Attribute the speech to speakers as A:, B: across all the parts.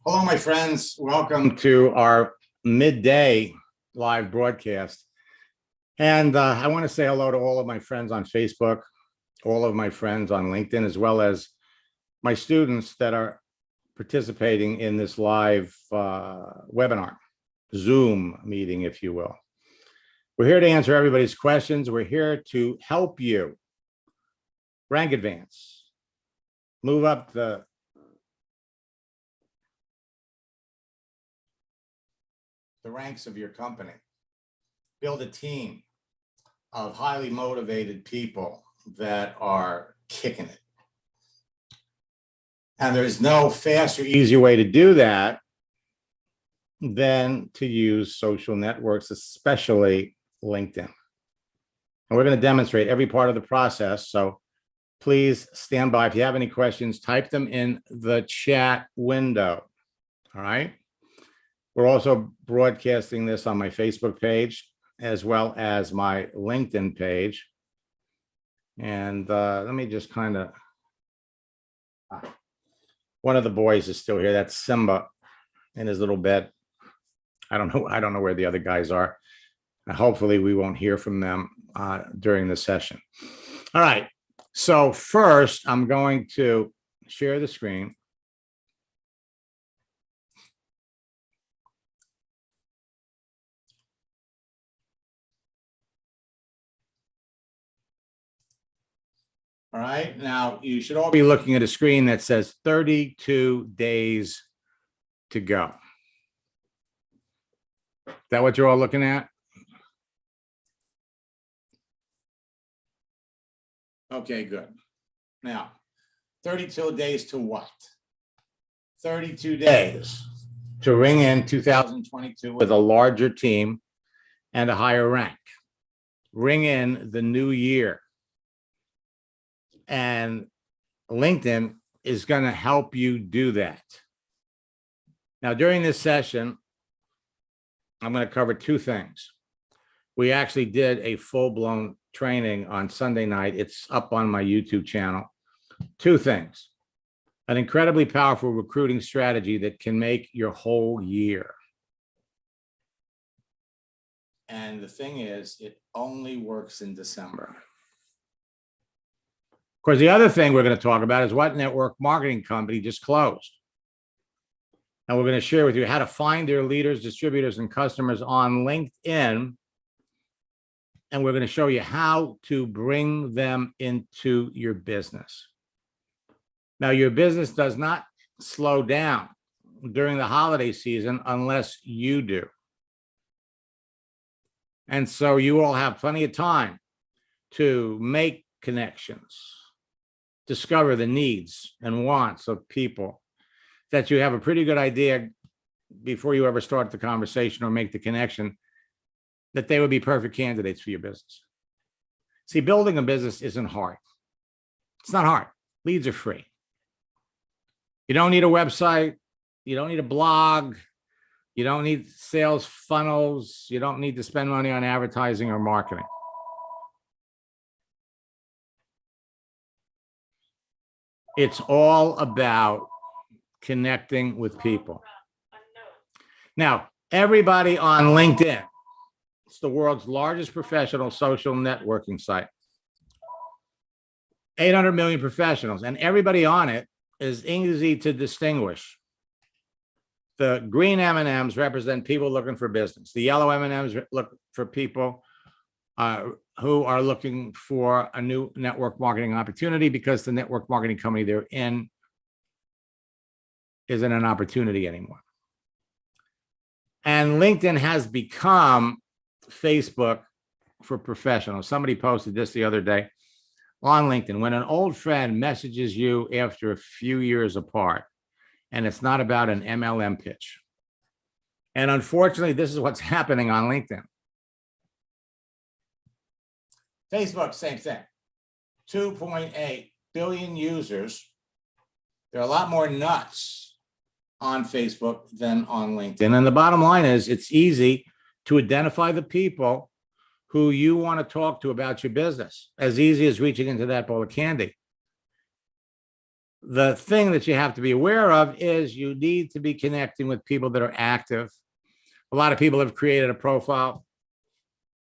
A: Hello, my friends. Welcome to our midday live broadcast. And I want to say hello to all of my friends on Facebook, all of my friends on LinkedIn, as well as my students that are participating in this live webinar, Zoom meeting, if you will. We're here to answer everybody's questions. We're here to help you rank advance, move up the ranks of your company, build a team of highly motivated people that are kicking it. And there's no faster, easier way to do that than to use social networks, especially LinkedIn. And we're going to demonstrate every part of the process. So please stand by. If you have any questions, type them in the chat window. All right. We're also broadcasting this on my Facebook page as well as my LinkedIn page. And let me just kind of, one of the boys is still here. That's Simba in his little bed. I don't know where the other guys are. Hopefully we won't hear from them during the session. All right. So first, I'm going to share the screen. All right, now you should all be looking at a screen that says 32 days to go. Is that what you're all looking at? Okay, good. Now, 32 days to what? 32 days to ring in 2022 with a larger team and a higher rank. Ring in the new year. And LinkedIn is going to help you do that. Now, during this session, I'm going to cover two things. We actually did a full-blown training on Sunday night. It's up on my YouTube channel. Two things. An incredibly powerful recruiting strategy that can make your whole year. And the thing is, it only works in December. Of course, the other thing we're going to talk about is what network marketing company just closed. And we're going to share with you how to find their leaders, distributors, and customers on LinkedIn. And we're going to show you how to bring them into your business. Now, your business does not slow down during the holiday season unless you do. And so you all have plenty of time to make connections, discover the needs and wants of people that you have a pretty good idea before you ever start the conversation or make the connection that they would be perfect candidates for your business. See, building a business isn't hard. It's not hard. Leads are free. You don't need a website. You don't need a blog. You don't need sales funnels. You don't need to spend money on advertising or marketing. It's all about connecting with people. Now, everybody on LinkedIn, it's the world's largest professional social networking site. 800 million professionals, and everybody on it is easy to distinguish. The green M&Ms represent people looking for business. The yellow M&Ms look for people who are looking for a new network marketing opportunity because the network marketing company they're in isn't an opportunity anymore. And LinkedIn has become Facebook for professionals. Somebody posted this the other day on LinkedIn. When an old friend messages you after a few years apart, and it's not about an MLM pitch. And unfortunately, this is what's happening on LinkedIn. Facebook, same thing. 2.8 billion users. There are a lot more nuts on Facebook than on LinkedIn. And the bottom line is it's easy to identify the people who you want to talk to about your business, as easy as reaching into that bowl of candy. the thing that you have to be aware of is you need to be connecting with people that are active. A lot of people have created a profile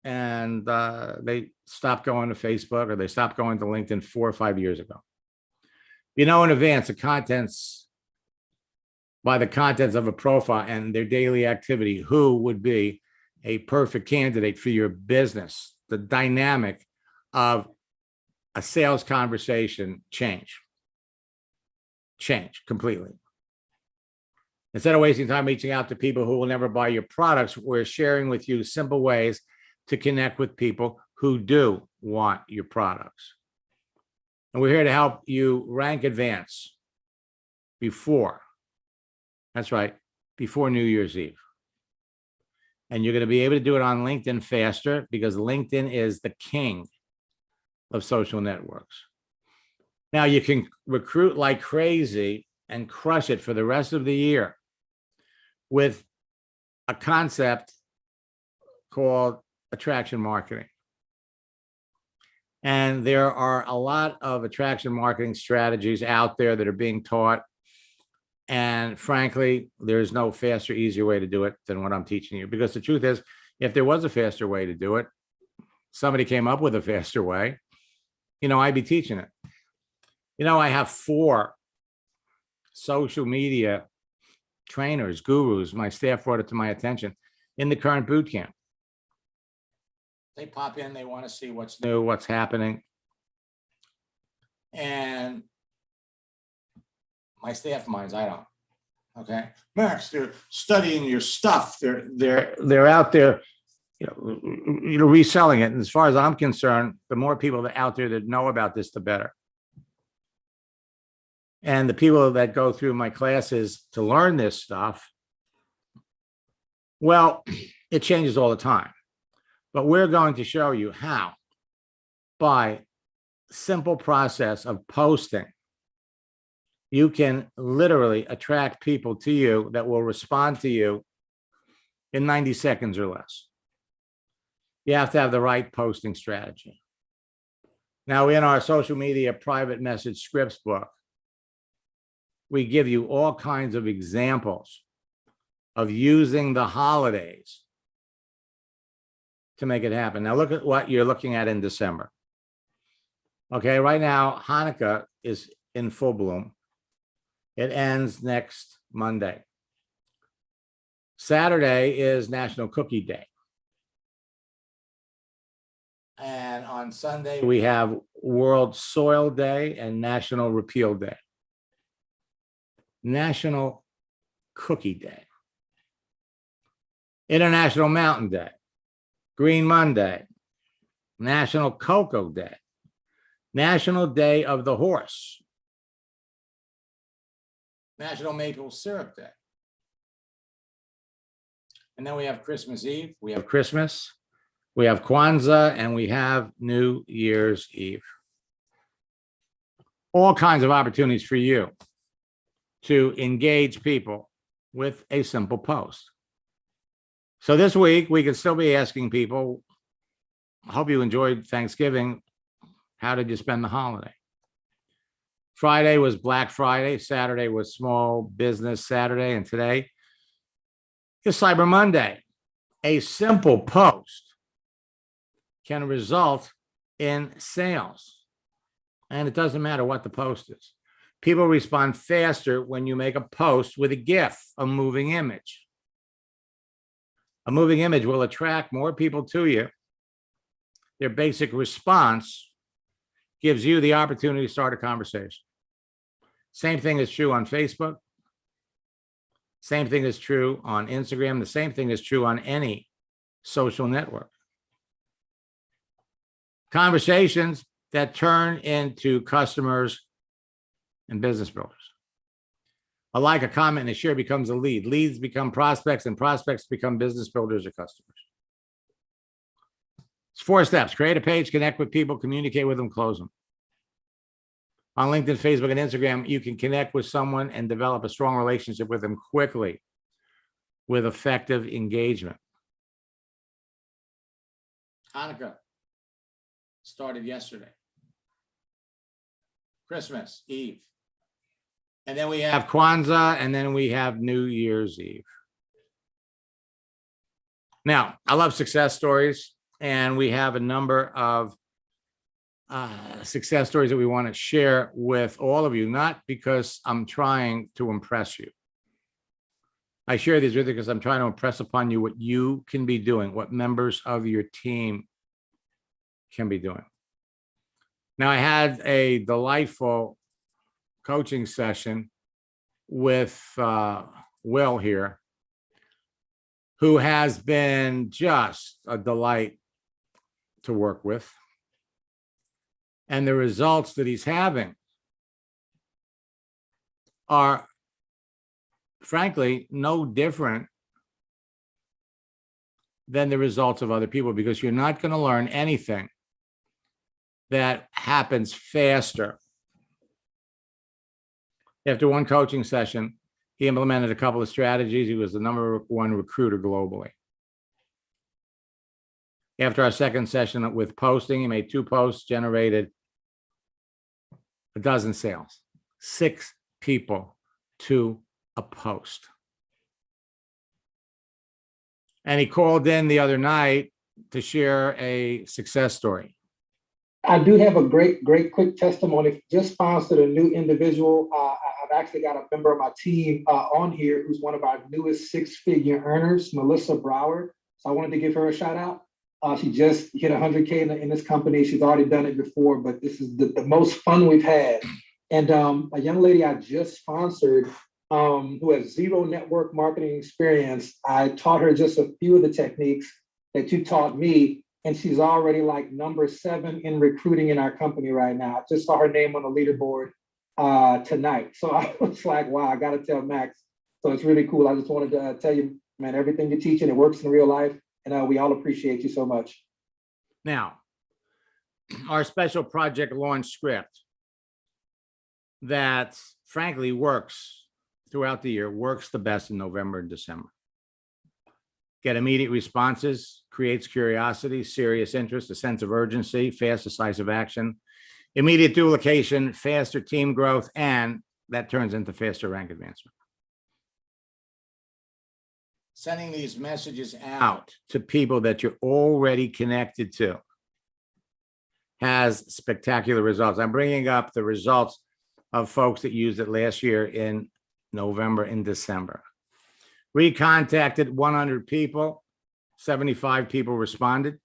A: and they stopped going to Facebook or they stopped going to LinkedIn 4 or 5 years ago. You know in advance the contents, by the contents of a profile and their daily activity, who would be a perfect candidate for your business. The dynamic of a sales conversation change completely. Instead of wasting time reaching out to people who will never buy your products, we're sharing with you simple ways to connect with people who do want your products. And we're here to help you rank advance before, that's right, before New Year's Eve. And you're going to be able to do it on LinkedIn faster because LinkedIn is the king of social networks. Now you can recruit like crazy and crush it for the rest of the year with a concept called attraction marketing. And there are a lot of attraction marketing strategies out there that are being taught. And frankly, there's no faster, easier way to do it than what I'm teaching you. Because the truth is, if there was a faster way to do it, somebody came up with a faster way, I'd be teaching it. I have 4 social media trainers, gurus. My staff brought it to my attention in the current boot camp. They pop in, they want to see what's new, what's happening. And my staff minds, I don't. Okay, Max, they're studying your stuff. They're out there, reselling it. And as far as I'm concerned, the more people that out there that know about this, the better. And the people that go through my classes to learn this stuff, well, it changes all the time. But we're going to show you how, by simple process of posting, you can literally attract people to you that will respond to you in 90 seconds or less. You have to have the right posting strategy. Now, in our social media private message scripts book, we give you all kinds of examples of using the holidays to make it happen. Now, look at what you're looking at in December. Okay, right now, Hanukkah is in full bloom. It ends next Monday. Saturday is National Cookie Day. And on Sunday, we have World Soil Day and National Repeal Day. National Cookie Day. International Mountain Day. Green Monday. National Cocoa Day. National Day of the Horse. National Maple Syrup Day. And then we have Christmas Eve, we have Christmas, we have Kwanzaa, and we have New Year's Eve. All kinds of opportunities for you to engage people with a simple post. So this week, we can still be asking people, I hope you enjoyed Thanksgiving. How did you spend the holiday? Friday was Black Friday. Saturday was Small Business Saturday. And today is Cyber Monday. A simple post can result in sales. And it doesn't matter what the post is. People respond faster when you make a post with a GIF, a moving image. A moving image will attract more people to you. Their basic response gives you the opportunity to start a conversation. Same thing is true on Facebook. Same thing is true on Instagram. The same thing is true on any social network. Conversations that turn into customers and business builders. A like, a comment, and a share becomes a lead. Leads become prospects, and prospects become business builders or customers. It's 4 steps. Create a page, connect with people, communicate with them, close them. On LinkedIn, Facebook, and Instagram, you can connect with someone and develop a strong relationship with them quickly with effective engagement. Hanukkah started yesterday. Christmas Eve And then we have Kwanzaa, and then we have New Year's Eve. Now, I love success stories, and we have a number of success stories that we want to share with all of you, not because I'm trying to impress you. I share these with you because I'm trying to impress upon you what you can be doing, what members of your team can be doing. Now, I had a delightful coaching session with Will here, who has been just a delight to work with. And the results that he's having are, frankly, no different than the results of other people, because you're not going to learn anything that happens faster. After one coaching session, he implemented a couple of strategies. He was the #1 recruiter globally. After our second session with posting, he made 2 posts, generated a dozen sales, 6 people to a post. And he called in the other night to share a success story.
B: I do have a great quick testimony. Just sponsored a new individual. I've actually got a member of my team on here who's one of our newest 6-figure earners, Melissa Brower. So I wanted to give her a shout out. She just hit 100K in this company. She's already done it before, but this is the most fun we've had. And a young lady I just sponsored who has 0 network marketing experience, I taught her just a few of the techniques that you taught me. And she's already like #7 in recruiting in our company right now. I just saw her name on the leaderboard tonight. So I was like, wow, I got to tell Max. So it's really cool. I just wanted to tell you, man, everything you're teaching, it works in real life. And we all appreciate you so much.
A: Now, our special project launch script that frankly works throughout the year, works the best in November and December. Get immediate responses, creates curiosity, serious interest, a sense of urgency, fast, decisive action, immediate duplication, faster team growth, and that turns into faster rank advancement. Sending these messages out to people that you're already connected to has spectacular results. I'm bringing up the results of folks that used it last year in November and December. We contacted 100 people, 75 people responded.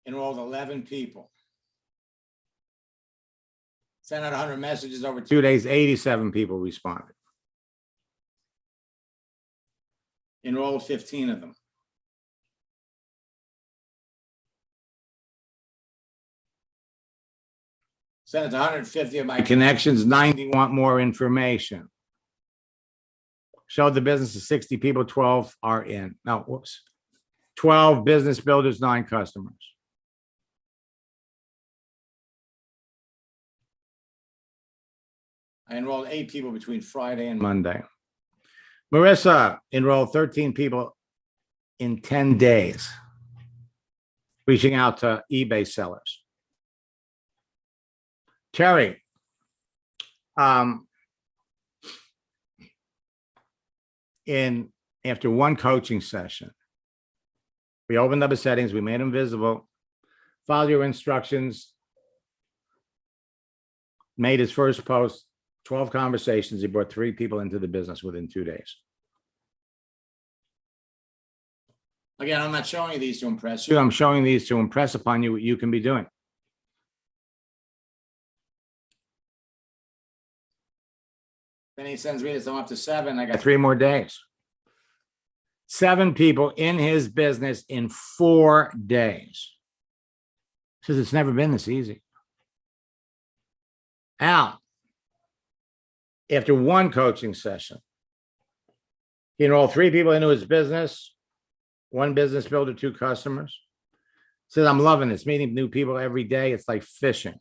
A: Enrolled 11 people. Sent out 100 messages over 2 days, 87 people responded. Enrolled 15 of them. Sent it to 150 of my connections, 90 want more information. Showed the business to 60 people, 12 are in. No, whoops. 12 business builders, 9 customers. I enrolled 8 people between Friday and Monday. Marissa enrolled 13 people in 10 days, reaching out to eBay sellers. Terry, after one coaching session, we opened up his settings, we made him visible, followed your instructions, made his first post, 12 conversations. He brought 3 people into the business within 2 days. Again, I'm not showing you these to impress you. I'm showing these to impress upon you what you can be doing. Then he sends me this, I'm up to 7. I got 3 more days. 7 people in his business in 4 days. He says it's never been this easy. Al, after one coaching session, he enrolled 3 people into his business, 1 business builder, 2 customers. Says, I'm loving this, meeting new people every day. It's like fishing.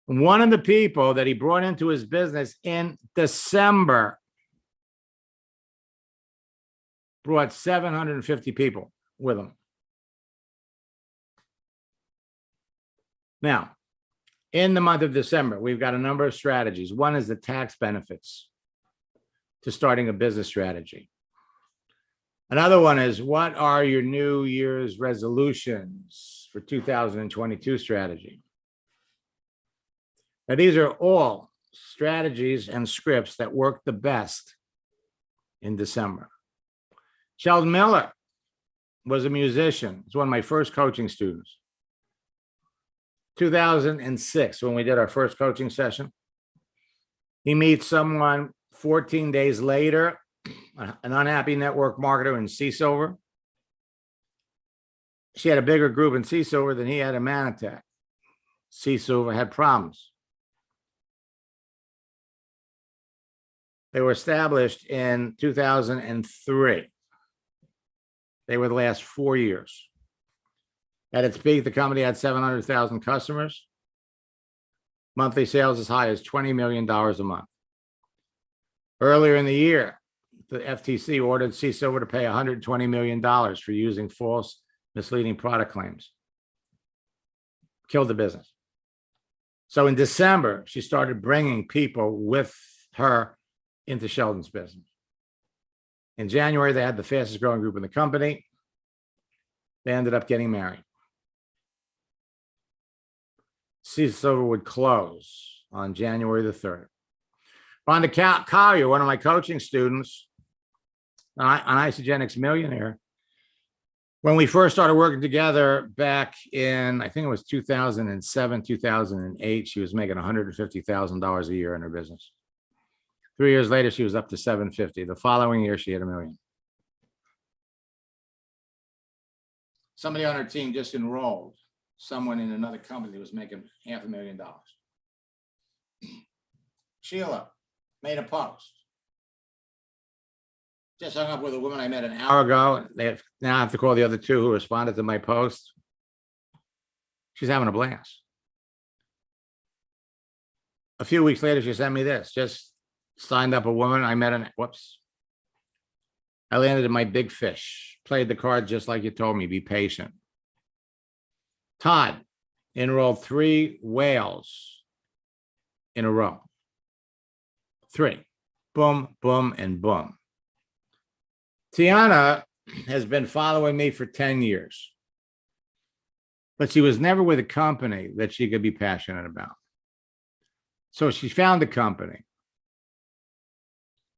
A: One of the people that he brought into his business in December brought 750 people with him. Now, In the month of December, we've got a number of strategies. One is the tax benefits to starting a business strategy. Another one is, what are your New Year's resolutions for 2022 strategy? Now, these are all strategies and scripts that work the best in December. Sheldon Miller was a musician. He's one of my first coaching students. 2006, when we did our first coaching session, he meets someone 14 days later, an unhappy network marketer in Sea Silver. She had a bigger group in Sea Silver than he had in Manatech. Sea Silver had problems. They were established in 2003. They were the last 4 years. At its peak, the company had 700,000 customers. Monthly sales as high as $20 million a month. Earlier in the year, the FTC ordered Sea Silver to pay $120 million for using false, misleading product claims. Killed the business. So in December, she started bringing people with her into Sheldon's business. In January, they had the fastest growing group in the company. They ended up getting married. Sea Silver would close on January the 3rd. Rhonda Collier, one of my coaching students, an Isogenics millionaire, when we first started working together back in, I think it was 2007, 2008, she was making $150,000 a year in her business. 3 years later, she was up to 750. The following year, she had $1 million. Somebody on her team just enrolled someone in another company that was making $500,000. Sheila made a post. Just hung up with a woman I met an hour ago. Now I have to call the other two who responded to my post. She's having a blast. A few weeks later, she sent me this. Just signed up a woman I met in, I landed in my big fish. Played the card just like you told me, be patient. Todd enrolled 3 whales in a row. 3. Boom, boom, and boom. Tiana has been following me for 10 years, but she was never with a company that she could be passionate about. So she found a company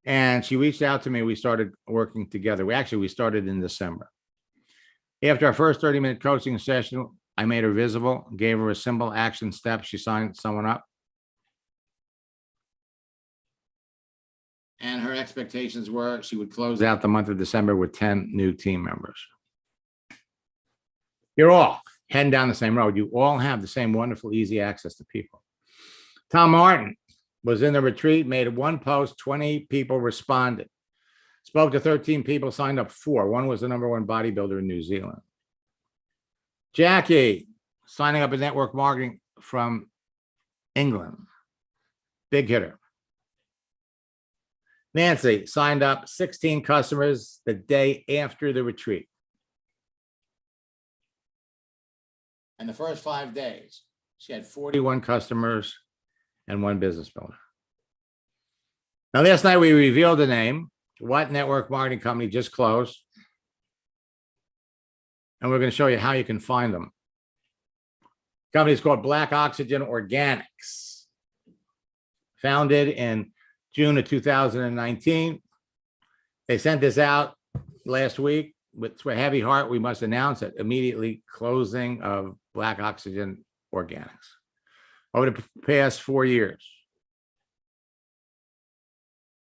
A: and she reached out to me. We started working together. We started in December. After our first 30-minute coaching session, I made her visible, gave her a simple action step. She signed someone up. And her expectations were she would close out the month of December with 10 new team members. You're all heading down the same road. You all have the same wonderful, easy access to people. Tom Martin was in the retreat, made 1 post, 20 people responded. Spoke to 13 people, signed up 4. One was the #1 bodybuilder in New Zealand. Jackie, signing up in network marketing from England. Big hitter. Nancy signed up 16 customers the day after the retreat. In the first 5 days, she had 41 customers and 1 business builder. Now, last night we revealed the name. What network marketing company just closed? And we're going to show you how you can find them. The company is called Black Oxygen Organics. Founded in June of 2019. They sent this out last week with a heavy heart. We must announce it immediately, closing of Black Oxygen Organics. Over the past 4 years,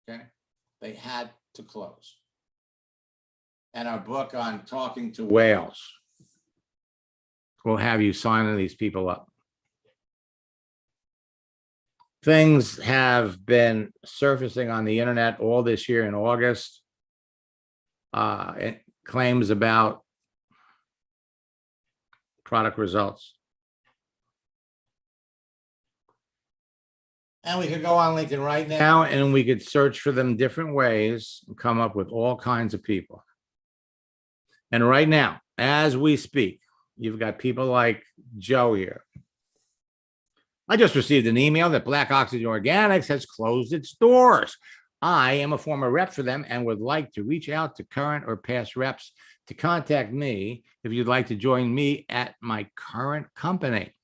A: okay, they had to close. And our book on talking to whales will have you signing these people up. Things have been surfacing on the internet all this year in August. Claims about product results. And we could go on LinkedIn right now and we could search for them different ways and come up with all kinds of people. And right now, as we speak, you've got people like Joe here, I just received an email that Black Oxygen Organics has closed its doors. I am a former rep for them and would like to reach out to current or past reps to contact me if you'd like to join me at my current company.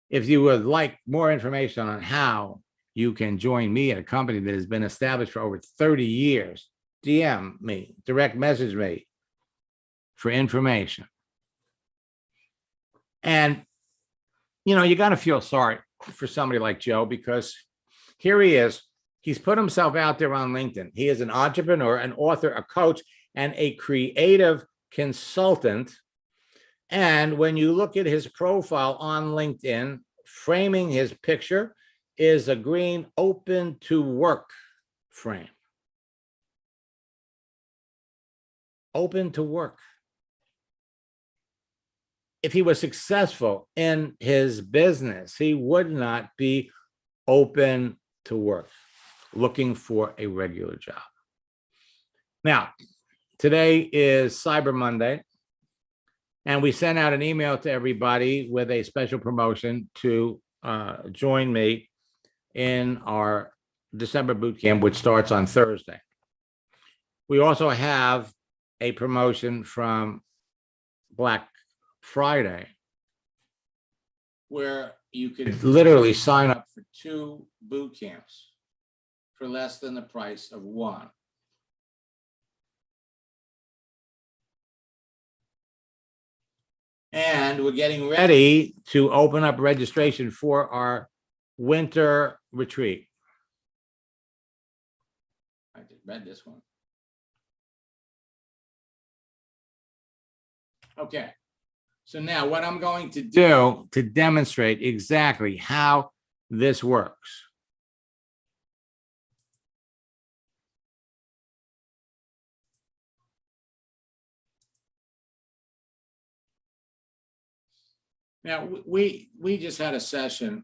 A: If you would like more information on how you can join me at a company that has been established for over 30 years, DM me, direct message me for information. And, you know, you got to feel sorry for somebody like Joe, because here he is. He's put himself out there on LinkedIn. He is an entrepreneur, an author, a coach, and a creative consultant. And when you look at his profile on LinkedIn, framing his picture is a green open to work frame. Open to work. If he was successful in his business, he would not be open to work, looking for a regular job. Now, today is Cyber Monday, and we sent out an email to everybody with a special promotion to join me in our December boot camp, which starts on Thursday. We also have a promotion from Black Friday, where you could literally sign up for 2 boot camps for less than the price of 1. And we're getting ready to open up registration for our winter retreat. I just read this one. Okay. So now what I'm going to do to demonstrate exactly how this works. Now, we just had a session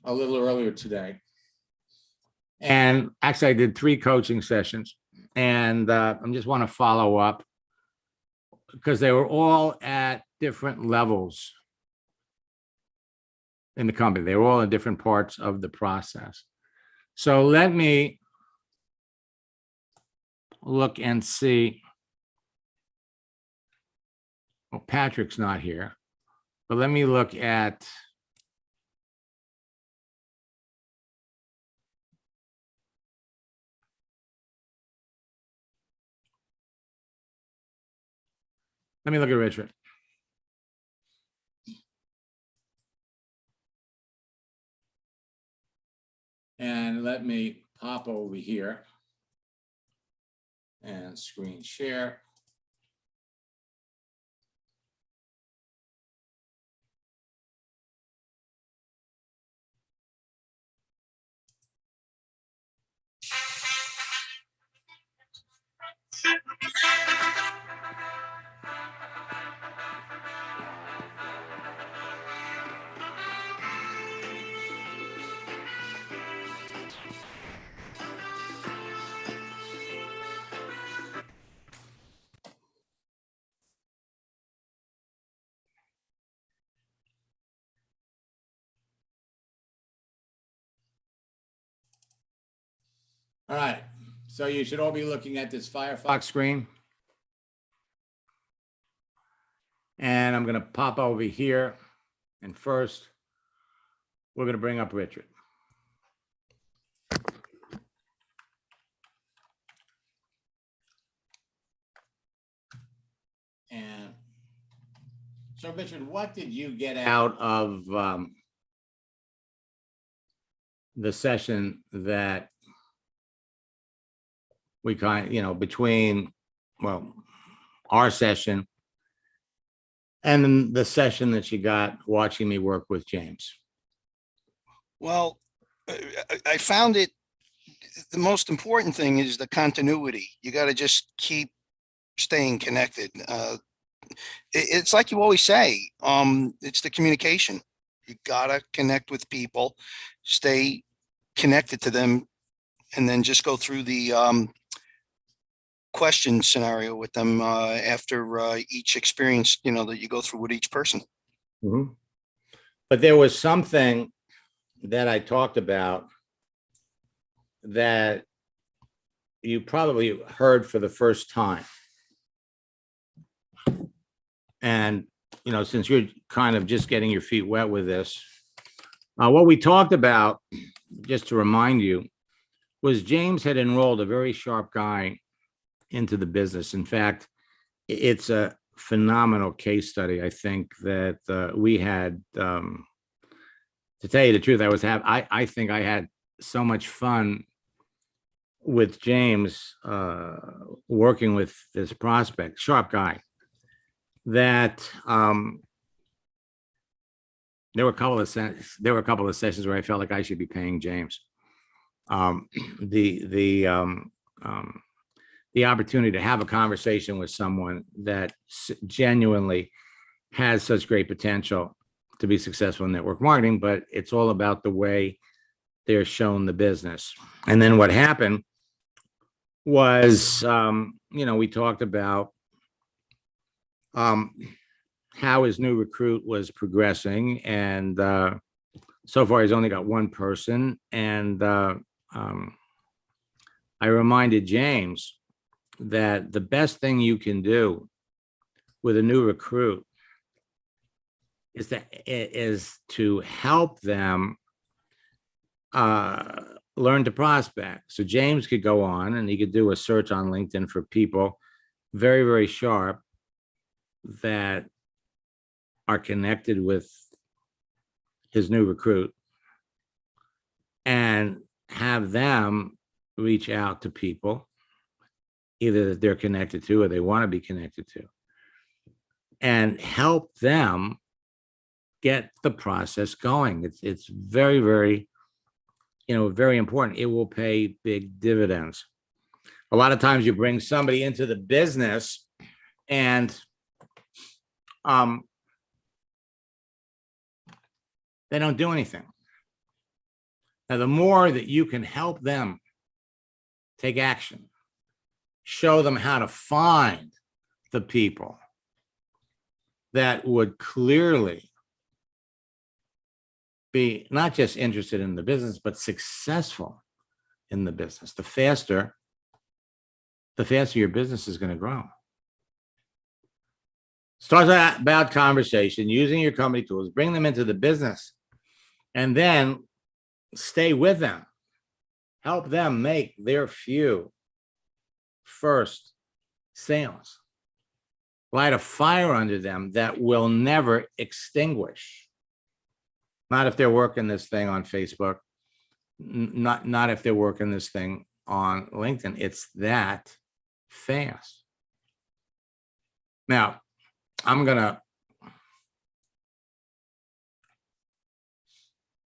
A: a little earlier today. And actually, I did 3 coaching sessions. And I just want to follow up because they were all at different levels in the company. They were all in different parts of the process. So let me look and see. Well, Patrick's not here, but let me look at Richard. And let me pop over here and screen share. All right, so you should all be looking at this Firefox screen. And I'm going to pop over here. And first, we're going to bring up Richard. And so, Richard, what did you get out of the session that we between, well, our session and then the session that you got watching me work with James?
C: Well, I found it, the most important thing is the continuity. You got to just keep staying connected. It's like you always say, it's the communication. You got to connect with people, stay connected to them, and then just go through the question scenario with them after each experience, that you go through with each person.
A: But But there was something that I talked about that you probably heard for the first time. And, you know, since you're kind of just getting your feet wet with this, what we talked about, just to remind you, was James had enrolled a very sharp guy into the business. In fact, it's a phenomenal case study. I think that we had, to tell you the truth, I think I had so much fun with James working with this prospect, sharp guy, that there were a couple of sessions where I felt like I should be paying James. The opportunity to have a conversation with someone that genuinely has such great potential to be successful in network marketing, but it's all about the way they're shown the business. And then what happened was, you know, we talked about how his new recruit was progressing, and so far he's only got one person. And I reminded James that the best thing you can do with a new recruit is to help them learn to prospect. So James could go on and he could do a search on LinkedIn for people very, very sharp that are connected with his new recruit, and have them reach out to people either that they're connected to or they want to be connected to, and help them get the process going. It's very, very, you know, very important. It will pay big dividends. A lot of times you bring somebody into the business and they don't do anything. Now, the more that you can help them take action, show them how to find the people that would clearly be not just interested in the business, but successful in the business, the faster your business is going to grow. Start that about conversation, using your company tools, bring them into the business, and then stay with them. Help them make their few first sales. Light a fire under them that will never extinguish. Not if they're working this thing on Facebook, not if they're working this thing on LinkedIn. It's that fast. Now, I'm gonna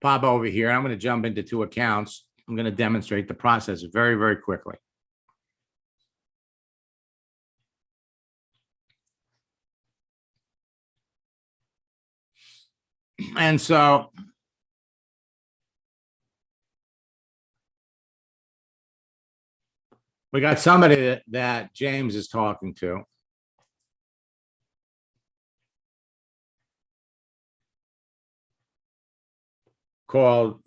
A: pop over here. I'm gonna jump into 2 accounts. I'm gonna demonstrate the process very, very quickly. And so we got somebody that James is talking to. Called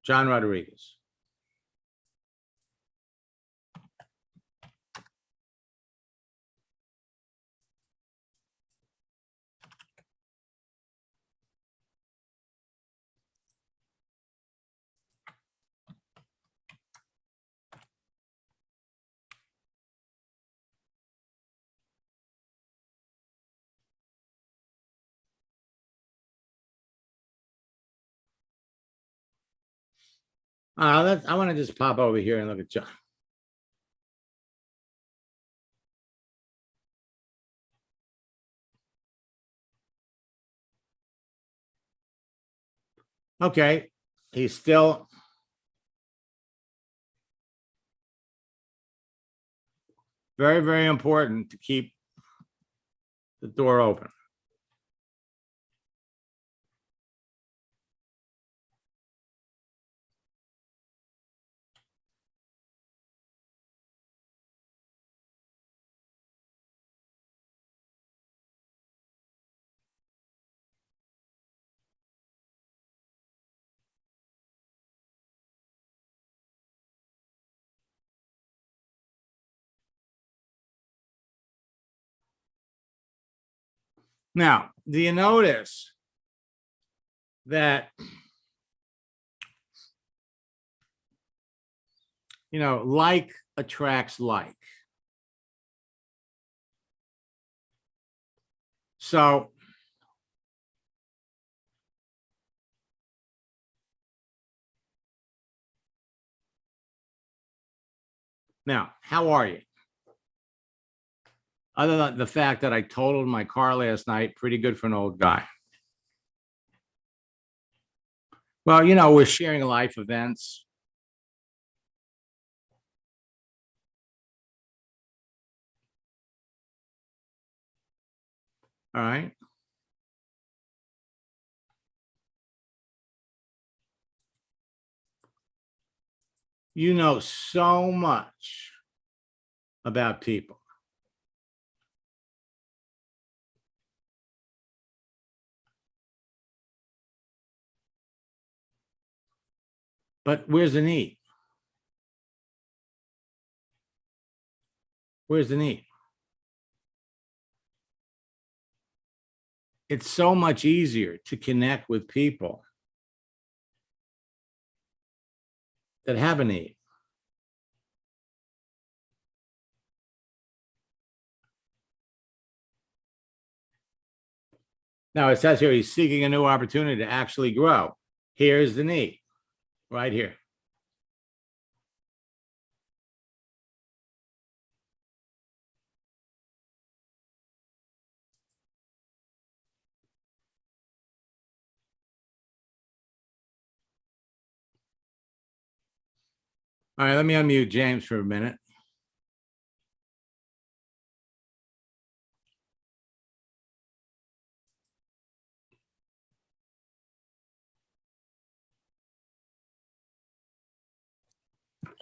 A: John Rodriguez. I want to just pop over here and look at John. Okay, he's still very, very important to keep the door open. Now, do you notice that, like attracts like? So now, how are you? Other than the fact that I totaled my car last night, pretty good for an old guy. Well, we're sharing life events. All right. You know so much about people. But where's the need? Where's the need? It's so much easier to connect with people that have a need. Now, it says here he's seeking a new opportunity to actually grow. Here's the need, right here. All right, let me unmute James for a minute.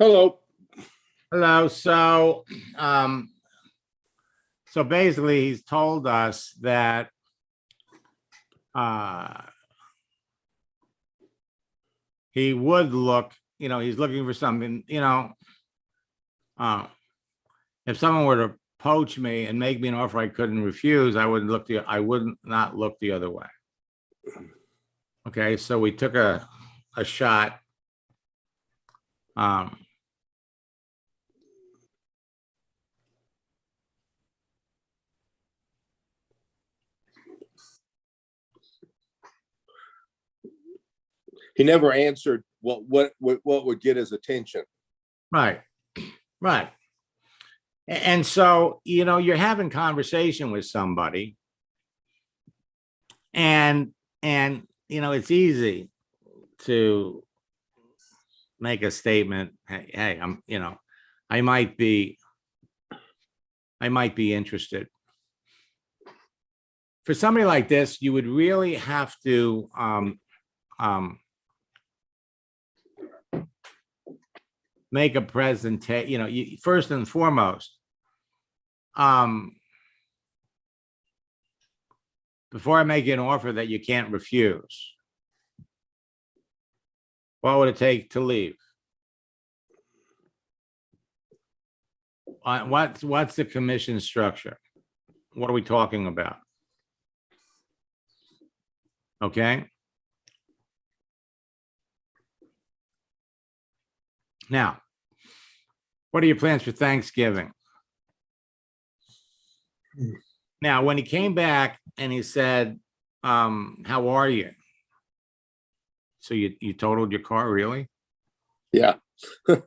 D: Hello.
A: Hello. So basically he's told us that he would look, he's looking for something, if someone were to poach me and make me an offer I couldn't refuse, I would not look the other way. Okay, so we took a shot.
D: He never answered what would get his attention.
A: Right. And so, you're having conversation with somebody and it's easy to make a statement. Hey, I might be interested. For somebody like this, you would really have to make a presentation, first and foremost, before I make you an offer that you can't refuse, what would it take to leave? What's the commission structure? What are we talking about? Okay. Now, what are your plans for Thanksgiving? Now, when he came back and he said, how are you? So you totaled your car, really?
D: Yeah.
A: What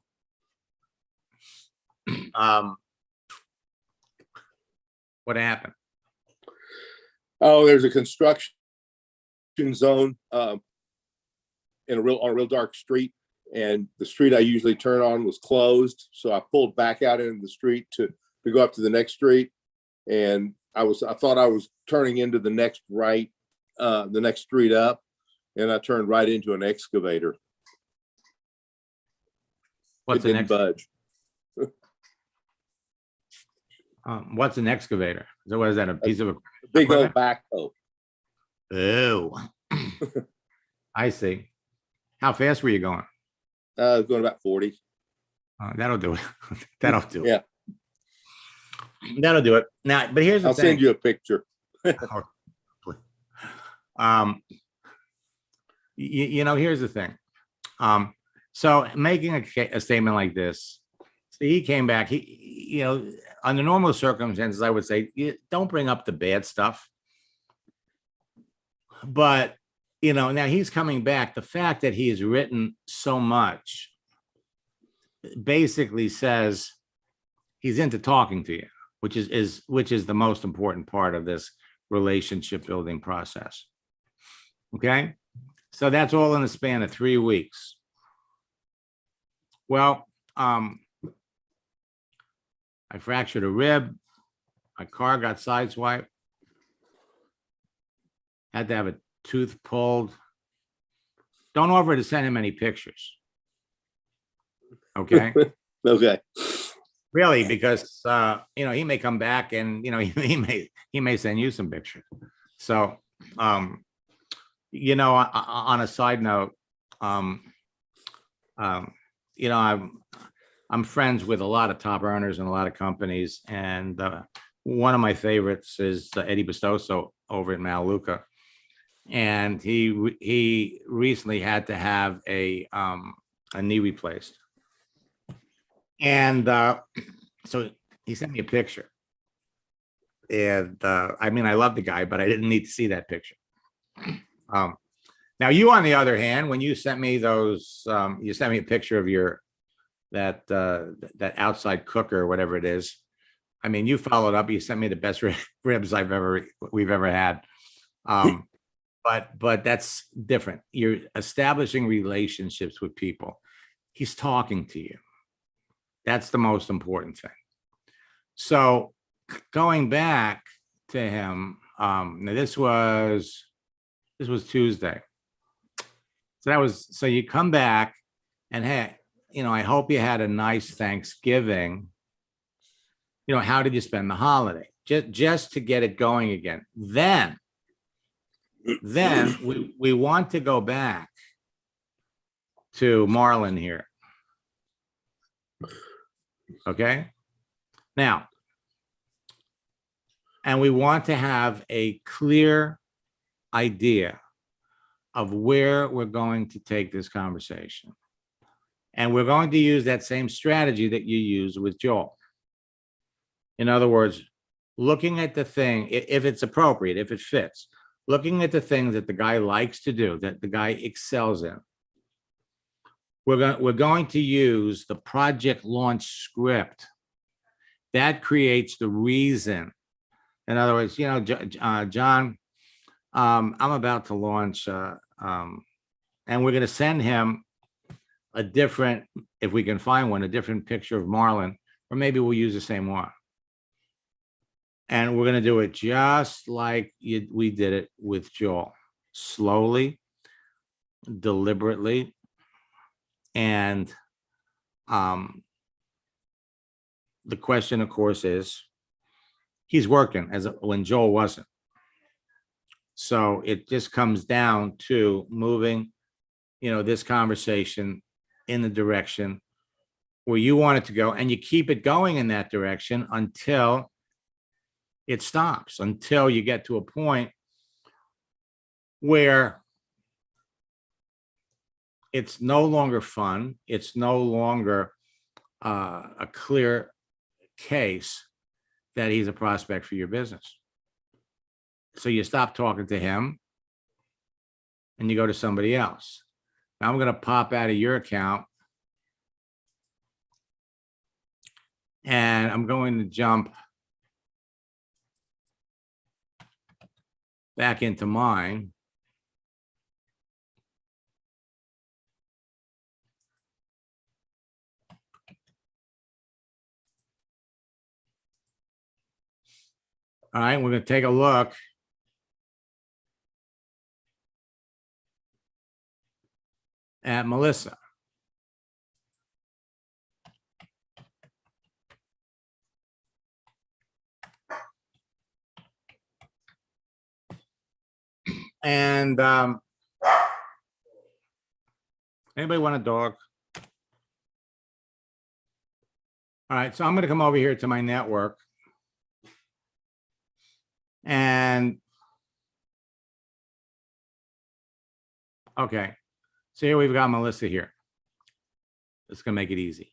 A: happened?
D: Oh, there's a construction zone on a real dark street, and the street I usually turn on was closed. So I pulled back out into the street to go up to the next street, and I thought I was turning into the next street up, and I turned right into an excavator.
A: What's
D: it didn't budge.
A: What's an excavator? So what is that? A piece of
D: a big old backhoe.
A: Oh, I see. How fast were you going?
D: Going about 40.
A: That'll do it. That'll do it.
D: Yeah.
A: That'll do it. Now, but here's the
D: I'll
A: thing.
D: send you a picture.
A: You know, here's the thing. So making a statement like this, so he came back, you know, under normal circumstances, I would say, don't bring up the bad stuff. But, you know, now he's coming back. The fact that he has written so much basically says he's into talking to you, which is the most important part of this relationship building process. Okay. So that's all in the span of 3 weeks. Well, I fractured a rib. My car got sideswiped. Had to have a tooth pulled. Don't offer to send him any pictures. Okay.
D: Okay.
A: Really, because you know, he may come back and, you know, he may send you some pictures. So you know, on a side note, you know, I'm friends with a lot of top earners in a lot of companies, and one of my favorites is Eddie Bestoso over at Maluka, and he recently had to have a knee replaced, and so he sent me a picture, and I mean, I love the guy, but I didn't need to see that picture. Now you, on the other hand, when you sent me those, you sent me a picture of your that outside cooker or whatever it is. I mean, you followed up. You sent me the best ribs we've ever had. But that's different. You're establishing relationships with people. He's talking to you. That's the most important thing. So going back to him, now this was Tuesday. So you come back and, hey, you know, I hope you had a nice Thanksgiving. You know, how did you spend the holiday? Just to get it going again. Then we want to go back to Marlon here. Okay. Now, and we want to have a clear idea of where we're going to take this conversation. And we're going to use that same strategy that you use with Joel. In other words, looking at the thing, if it's appropriate, if it fits, looking at the things that the guy likes to do, that the guy excels in. We're going to use the project launch script. That creates the reason. In other words, you know, John, I'm about to launch, and we're going to send him a different, if we can find one, a different picture of Marlon, or maybe we'll use the same one. And we're going to do it just like we did it with Joel, slowly, deliberately. And the question, of course, is he's working when Joel wasn't. So it just comes down to moving, you know, this conversation in the direction where you want it to go, and you keep it going in that direction until it stops, until you get to a point where it's no longer fun. It's no longer a clear case that he's a prospect for your business. So you stop talking to him and you go to somebody else. Now I'm going to pop out of your account and I'm going to jump back into mine. All right, we're going to take a look at Melissa. And anybody want a dog? All right, so I'm going to come over here to my network. And Okay, so here we've got Melissa here. It's gonna make it easy.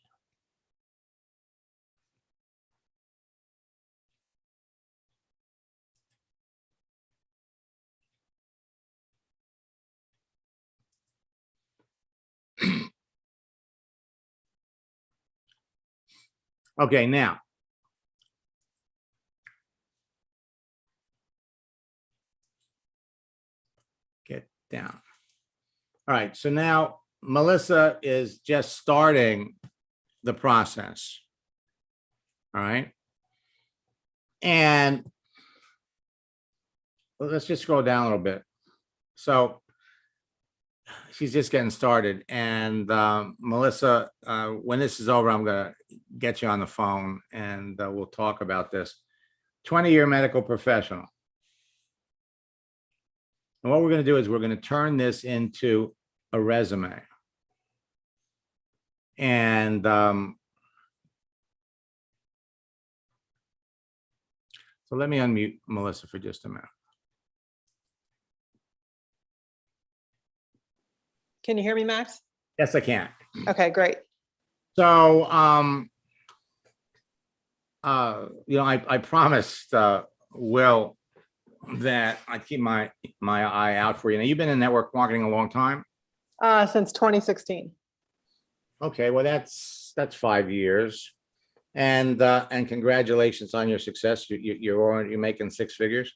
A: Okay, now. Get down. All right, so now Melissa is just starting the process. All right. And let's just scroll down a little bit. So she's just getting started. And Melissa, when this is over, I'm going to get you on the phone and we'll talk about this. 20-year medical professional. And what we're going to do is we're going to turn this into a resume. And so let me unmute Melissa for just a minute.
E: Can you hear me, Max?
A: Yes, I can.
E: Okay, great.
A: So, I promised Will that I'd keep my eye out for you. Now, you've been in network marketing a long time.
E: Since 2016.
A: Okay, well, that's 5 years, and congratulations on your success. You're making six figures.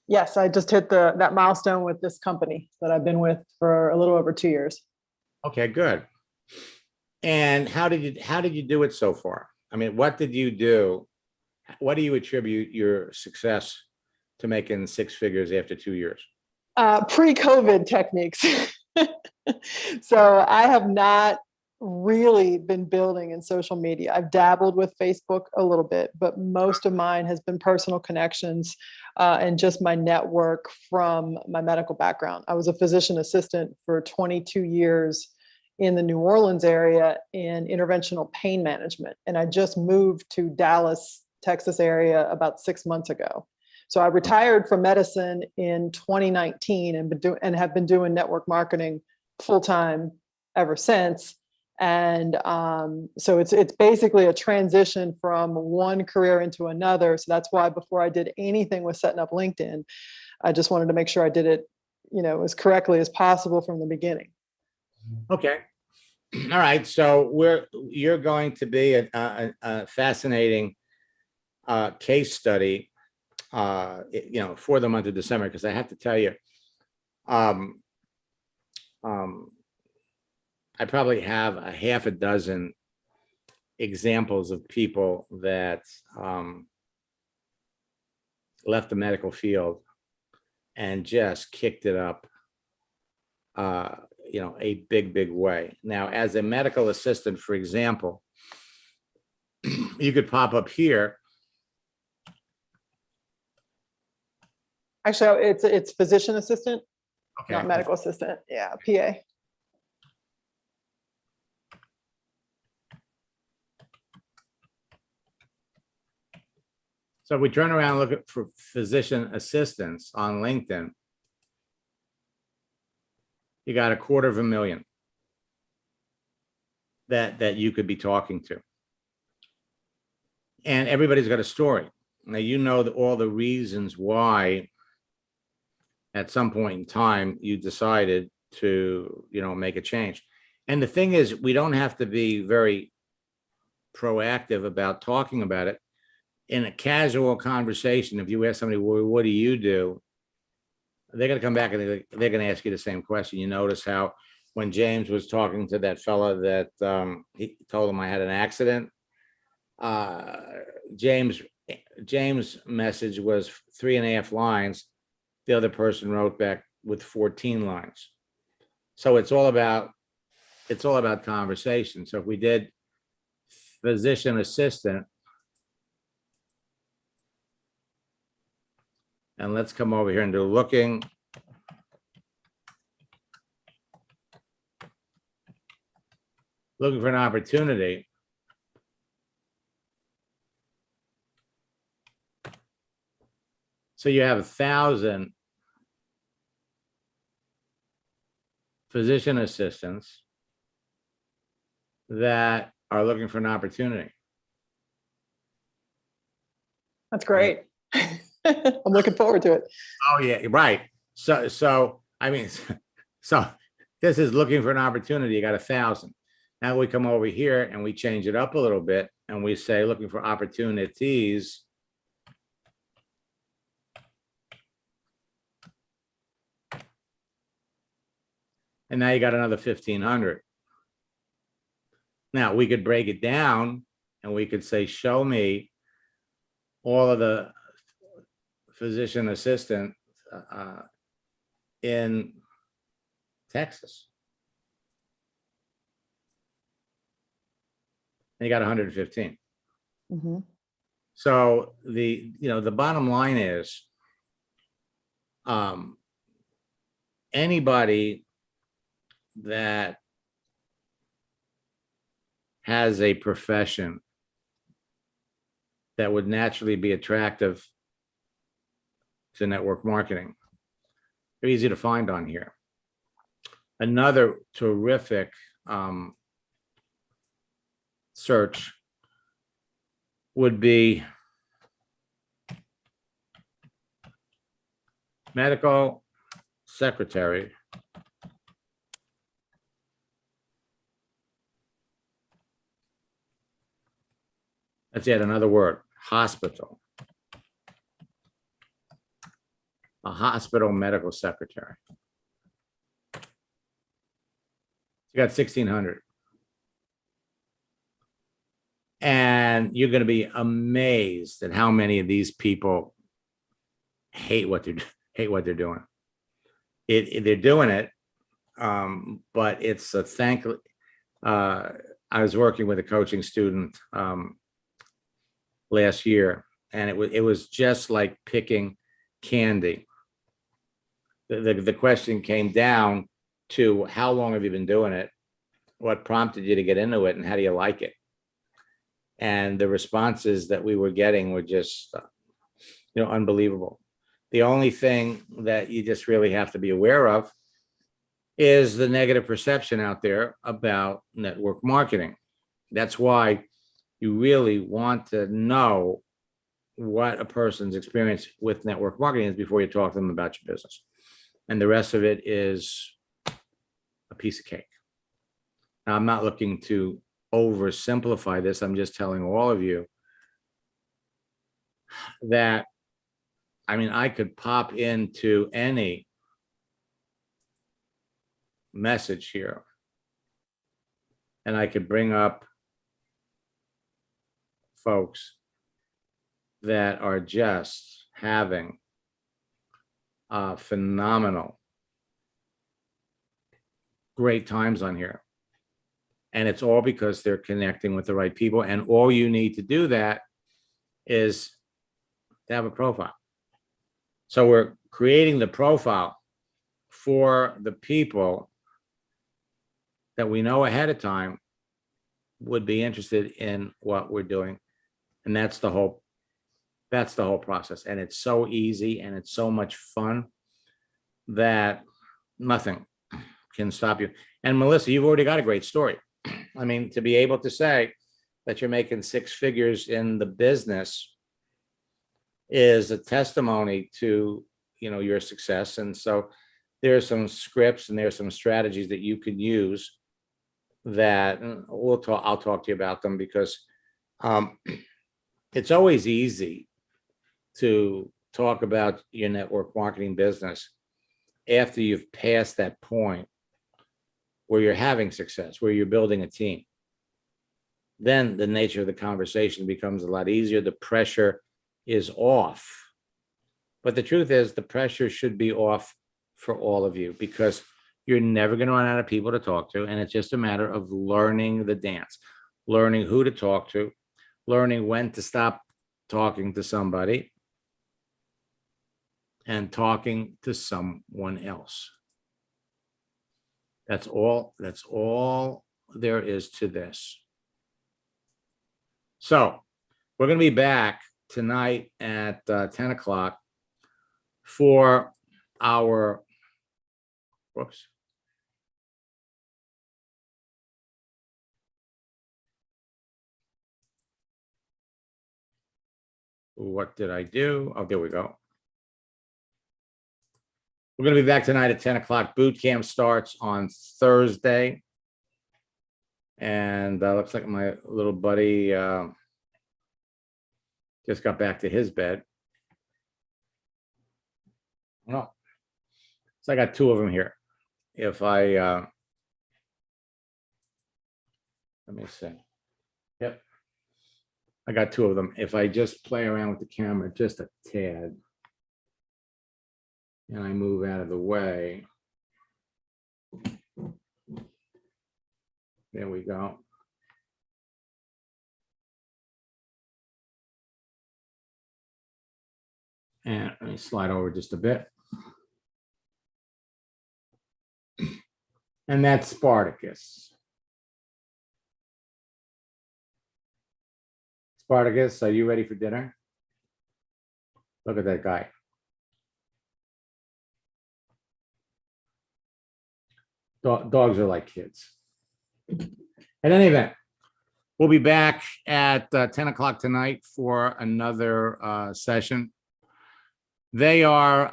E: Yes, I just hit that milestone with this company that I've been with for a little over 2 years.
A: Okay, good. And how did you do it so far? I mean, what did you do? What do you attribute your success to making six figures after 2 years?
E: Pre-COVID techniques. So I have not really been building in social media. I've dabbled with Facebook a little bit, but most of mine has been personal connections and just my network from my medical background. I was a physician assistant for 22 years in the New Orleans area in interventional pain management. And I just moved to Dallas, Texas area about 6 months ago. So I retired from medicine in 2019 and have been doing network marketing full-time ever since. And so it's basically a transition from one career into another. So that's why before I did anything with setting up LinkedIn, I just wanted to make sure I did it, as correctly as possible from the beginning.
A: Okay. All right. So you're going to be a fascinating case study, for the month of December, because I have to tell you, I probably have a half a dozen examples of people that left the medical field and just kicked it up, a big way. Now, as a medical assistant, for example, you could pop up here.
E: Actually, it's physician assistant,
A: Okay.
E: not medical assistant. Yeah, PA.
A: So if we turn around and look for physician assistants on LinkedIn, you got 250,000 that you could be talking to. And everybody's got a story. Now, all the reasons why at some point in time you decided to, make a change. And the thing is, we don't have to be very proactive about talking about it. In a casual conversation, if you ask somebody, well, what do you do? They're going to come back and they're going to ask you the same question. You notice how when James was talking to that fella that he told him I had an accident, James' message was 3.5 lines. The other person wrote back with 14 lines. So it's all about conversation. So if we did physician assistant, and let's come over here and do looking for an opportunity. So you have 1,000 physician assistants that are looking for an opportunity.
E: That's great. I'm looking forward to it.
A: Oh, yeah, right. So, I mean, so this is looking for an opportunity. You got 1,000. Now we come over here and we change it up a little bit and we say looking for opportunities. And now you got another 1,500. Now we could break it down and we could say, show me all of the physician assistant in Texas. And you got 115.
E: Mhm.
A: So the bottom line is anybody that has a profession that would naturally be attractive to network marketing, they're easy to find on here. Another terrific search would be medical secretary That's yet another word, hospital. A hospital medical secretary. You got 1,600. And you're going to be amazed at how many of these people hate what they're doing. They're doing it, but it's a thankless. I was working with a coaching student last year, and it was just like picking candy. The question came down to how long have you been doing it? What prompted you to get into it, and how do you like it? And the responses that we were getting were just, unbelievable. The only thing that you just really have to be aware of is the negative perception out there about network marketing. That's why you really want to know what a person's experience with network marketing is before you talk to them about your business. And the rest of it is a piece of cake. Now, I'm not looking to oversimplify this. I'm just telling all of you that, I could pop into any message here and I could bring up folks that are just having phenomenal, great times on here. And it's all because they're connecting with the right people. And all you need to do that is to have a profile. So we're creating the profile for the people that we know ahead of time would be interested in what we're doing. And that's the whole process. And it's so easy and it's so much fun that nothing can stop you. And Melissa, you've already got a great story. To be able to say that you're making 6 figures in the business is a testimony to, your success. And so there's some scripts and there's some strategies that you can use that I'll talk to you about them, because it's always easy to talk about your network marketing business after you've passed that point where you're having success, where you're building a team. Then the nature of the conversation becomes a lot easier. The pressure is off. But the truth is, the pressure should be off for all of you, because you're never going to run out of people to talk to. And it's just a matter of learning the dance, learning who to talk to, learning when to stop talking to somebody and talking to someone else. That's all there is to this. So we're going to be back tonight at 10 o'clock for our, What did I do? Oh, there we go. We're going to be back tonight at 10 o'clock. Boot camp starts on Thursday. And looks like my little buddy just got back to his bed. No. So I got two of them here. If I, let me see. Yep. I got two of them. If I just play around with the camera just a tad, and I move out of the way. There we go. And let me slide over just a bit. And that's Spartacus. Spartacus, are you ready for dinner? Look at that guy. Dogs are like kids. In any event, we'll be back at 10 o'clock tonight for another session. They are,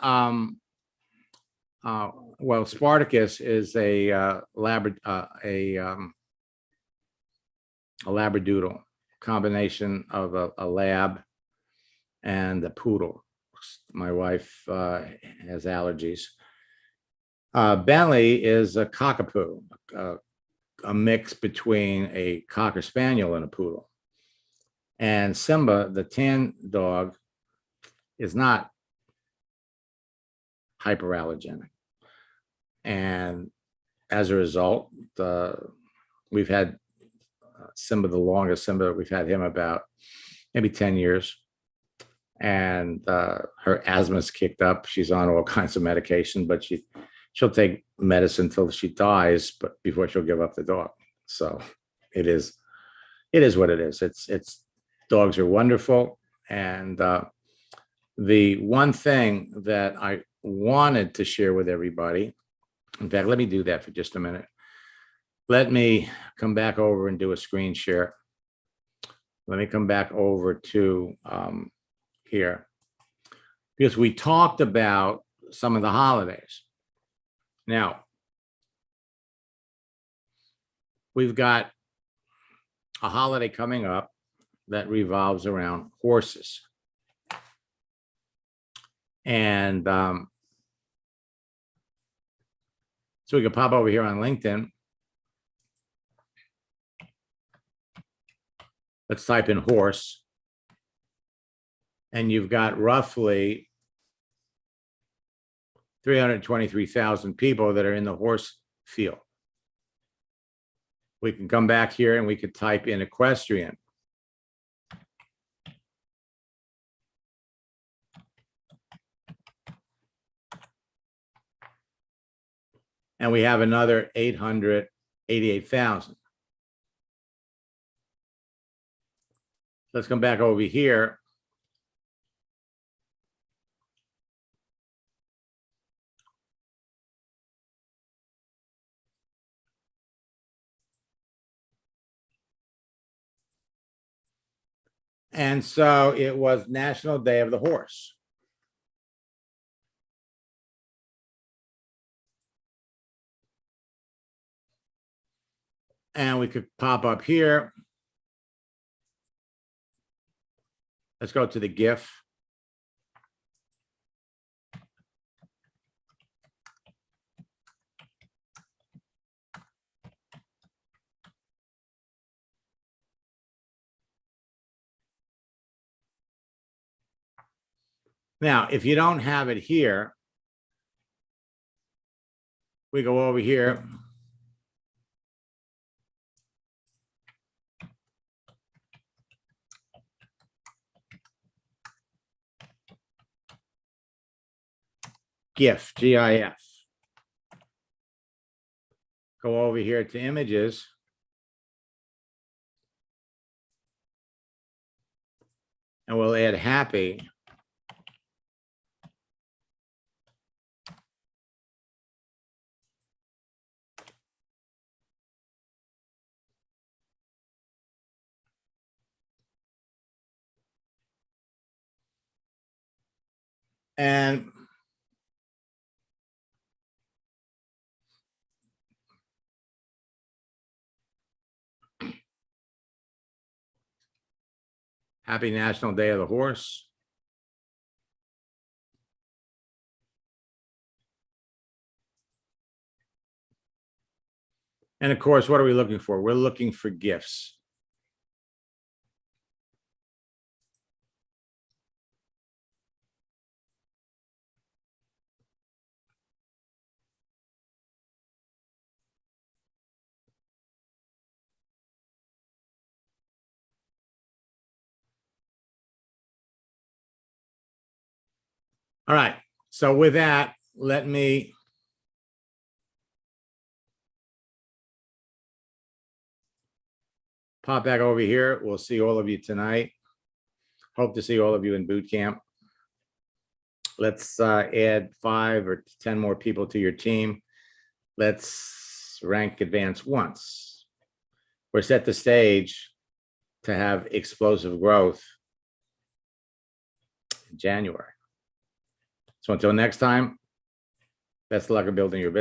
A: well, Spartacus is a labradoodle, combination of a lab and a poodle. My wife has allergies. Bentley is a cockapoo, a mix between a cocker spaniel and a poodle. And Simba, the tan dog, is not hyperallergenic. And as a result, we've had Simba the longest. Simba, we've had him about maybe 10 years. And her asthma's kicked up. She's on all kinds of medication, but she'll take medicine till she dies, but before she'll give up the dog. So it is what it is. It's dogs are wonderful. And the one thing that I wanted to share with everybody, in fact, let me do that for just a minute. Let me come back over and do a screen share. Let me come back over to here, because we talked about some of the holidays. Now, we've got a holiday coming up that revolves around horses. And so we can pop over here on LinkedIn. Let's type in horse. And you've got roughly 323,000 people that are in the horse field. We can come back here and we could type in equestrian. And we have another 888,000. Let's come back over here. And so it was National Day of the Horse. And we could pop up here. Let's go to the GIF. Now, if you don't have it here, we go over here. GIF, GIF. Go over here to images. And we'll add happy. And happy National Day of the Horse. And of course, what are we looking for? We're looking for gifts. All right. So with that, let me pop back over here. We'll see all of you tonight. Hope to see all of you in boot camp. Let's add 5 or 10 more people to your team. Let's rank advance once. We're set the stage to have explosive growth in January. So until next time, best of luck in building your business.